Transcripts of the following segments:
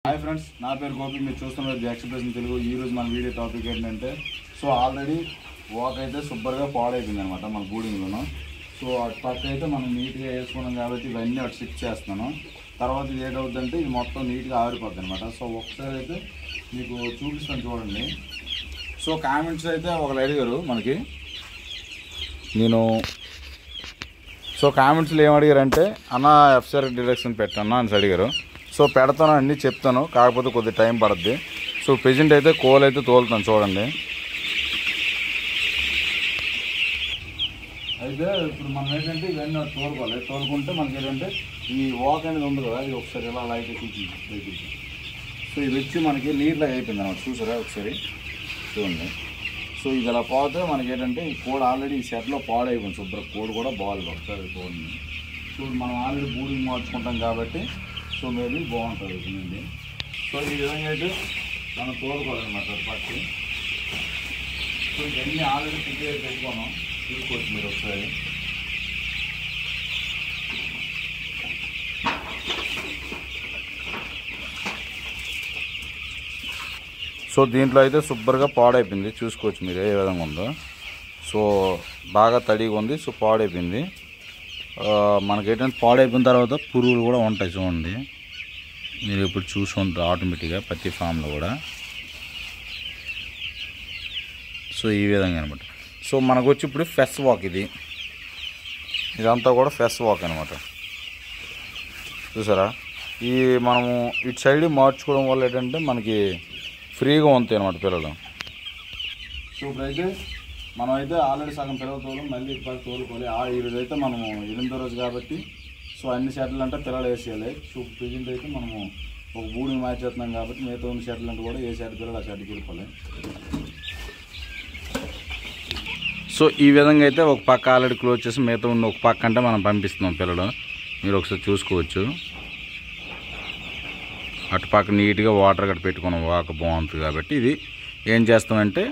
Hi friends, నా పేరు గోపి. మీరు చూస్తున్నారు ఎక్స్ప్రెషన్ తెలుగు. ఈరోజు మన వీడియో టాపిక్ ఏంటంటే, సో ఆల్రెడీ వాక్ అయితే సూపర్గా పాడైపోయింది అనమాట మన బూడింగ్లోను. సో అటు పక్క అయితే మనం నీట్గా వేసుకున్నాం కాబట్టి ఇవన్నీ అటు షిఫ్ట్ చేస్తున్నాను. తర్వాత ఇది ఏంటవుతుందంటే ఇది మొత్తం నీట్గా ఆరిపోద్ది అనమాట. సో ఒకసారి అయితే మీకు చూపిస్తాను చూడండి. సో కామెంట్స్ అయితే ఒకరు అడిగారు మనకి, కామెంట్స్లో ఏమడిగారంటే అన్న ఎఫ్సర్ డిడక్షన్ పెట్టన్నా అని అడిగారు. సో పెడతాను అన్నీ చెప్తాను, కాకపోతే కొద్ది టైం పడుద్ది. సో ప్రెజెంట్ అయితే కోల్ అయితే తోలుతాను చూడండి. అయితే ఇప్పుడు మనం ఏంటంటే ఇవన్నీ తోలుకోవాలి. తోలుకుంటే మనకి ఏంటంటే ఈ వాక్ అనేది ఉంది కదా, ఇది ఒకసారి ఇలా లైట్ చూపించి సో ఇది వచ్చి మనకి నీట్గా అయిపోయింది అన్నమాట. చూసారా ఒకసారి చూడండి. సో ఇది అలా పోతే మనకి ఏంటంటే ఈ కోడ్ ఆల్రెడీ ఈ సెట్లో పాడైపోయింది. శుభ్ర కోడ్ కూడా బాగాలేదు ఒకసారి కోడ్ని. సో మనం ఆల్రెడీ బూడింగ్ మార్చుకుంటాం కాబట్టి సో మేబీ బాగుంటుంది ఇది. సో ఈ విధంగా అయితే మనం తోలుకోవాలన్నమాట పట్టి. సో ఇవన్నీ ఆల్రెడీ ప్రిపేర్ పెట్టుకున్నాం, చూసుకోవచ్చు మీరు ఒకసారి. సో దీంట్లో అయితే శుభ్రంగా పాడైపోయింది, చూసుకోవచ్చు మీరు ఏ విధంగా ఉందో. సో బాగా తడిగా ఉంది, సో పాడైపోయింది. మనకేంటంటే పాడైపోయిన తర్వాత పురుగులు కూడా ఉంటాయి చూడండి. మీరు ఇప్పుడు చూసి ఉంటారు ఆటోమేటిక్గా ప్రతి ఫామ్లో కూడా. సో ఈ విధంగా అనమాట. సో మనకు వచ్చి ఇప్పుడు ఫెస్ వాక్ ఇదంతా కూడా ఫెస్ వాక్ అనమాట. చూసారా, ఈ మనము ఇటు సైడ్ మార్చుకోవడం వల్ల ఏంటంటే మనకి ఫ్రీగా ఉంటాయి అనమాట పిల్లలు. సో ఇప్పుడైతే మనం అయితే ఆల్రెడీ సగం పిల్లలు తోలు మళ్ళీ ఇప్పటికి తోలుకోవాలి. ఈరోజు అయితే మనము 8వ రోజు కాబట్టి సో అన్ని షెడ్లు అంటే పిల్లలు వేసేయాలి. సో ప్రెజెంట్ అయితే మనము ఒక బూడింగ్ మ్యాచ్ చేస్తున్నాం కాబట్టి మిగతా ఉన్న షెడ్లు అంటే కూడా ఏ షెడ్ పిల్లలు ఆ షెడ్కి వెళ్ళిపోవాలి. సో ఈ విధంగా అయితే ఒక పక్క ఆల్రెడీ క్లోజ్ చేసి మిగతా ఉన్న ఒక పక్క అంటే మనం పంపిస్తున్నాం పిల్లలు. మీరు ఒకసారి చూసుకోవచ్చు. అటు పక్క నీట్గా వాటర్ గట్ట పెట్టుకున్నాం, వాక బాగుంటుంది కాబట్టి ఇది ఏం చేస్తామంటే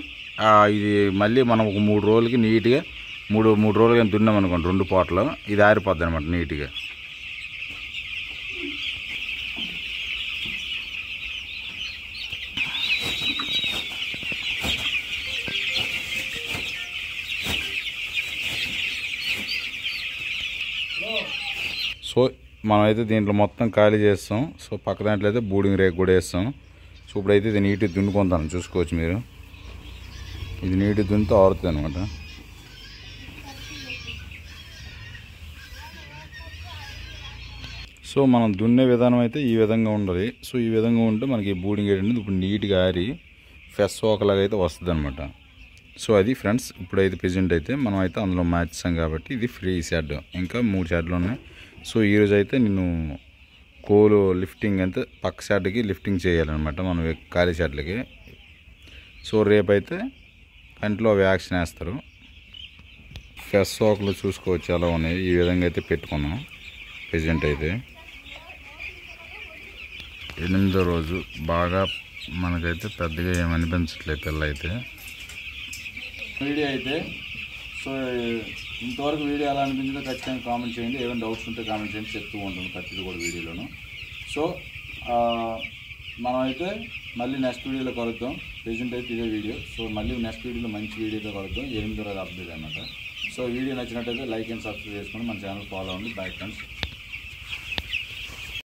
ఇది మళ్ళీ మనం ఒక 3 రోజులకి నీట్గా మూడు రోజులు కానీ దున్నాం అనుకోండి 2 పూటలు, ఇది ఆరిపోద్ది అనమాట నీట్గా. సో మనమైతే దీంట్లో మొత్తం ఖాళీ చేస్తాం. సో పక్క దాంట్లో అయితే బూడింగ్ రేక్ కూడా వేస్తాం. సో ఇప్పుడైతే ఇది నీట్గా దున్నుకుంటాను, చూసుకోవచ్చు మీరు. ఇది నీట్గా దున్నితో ఆరుతుంది అనమాట. సో మనం దున్నే విధానం అయితే ఈ విధంగా ఉండాలి. సో ఈ విధంగా ఉంటే మనకి బూడింగ్ ఏంటంటే ఇప్పుడు నీట్గా ఆరి ఫెస్ వాకలాగా అయితే వస్తుంది అనమాట. సో అది ఫ్రెండ్స్, ఇప్పుడైతే ప్రెజెంట్ అయితే మనం అయితే అందులో మ్యాచ్ చేస్తాం కాబట్టి ఇది ఫ్రీ షెడ్. ఇంకా 3 షెడ్లు ఉన్నాయి. సో ఈరోజు అయితే నేను కోలు లిఫ్టింగ్ అంటే పక్క షెడ్కి లిఫ్టింగ్ చేయాలన్నమాట మనం ఖాళీ షెడ్లకి. సో రేపైతే కంట్లో వ్యాక్సిన్ వేస్తారు. ఫెస్ వాకులు చూసుకోవచ్చు ఎలా ఉన్నాయి. ఈ విధంగా అయితే పెట్టుకున్నాం. ప్రెజెంట్ అయితే 8వ రోజు. బాగా మనకైతే పెద్దగా ఏమనిపించట్లేదు పిల్ల అయితే. వీడియో అయితే సో ఇంతవరకు వీడియో ఎలా అనిపించిందో ఖచ్చితంగా కామెంట్ చేయండి. ఏమైనా డౌట్స్ ఉంటే కామెంట్ చేయండి, చెప్తూ ఉంటాను ప్రతిదీ కూడా వీడియోలోను. సో మనమైతే మళ్ళీ నెక్స్ట్ వీడియోలో కలుద్దాం. ప్రెజెంట్ అయితే ఇదే వీడియో. సో మళ్ళీ నెక్స్ట్ వీడియోలో మంచి వీడియోతో కలుద్దాం. 8వ రోజు అప్డేట్ అనమాట. సో వీడియో నచ్చినట్టయితే లైక్ అండ్ సబ్స్క్రైబ్ చేసుకొని మన ఛానల్ ఫాలో అవ్వండి. Bye friends.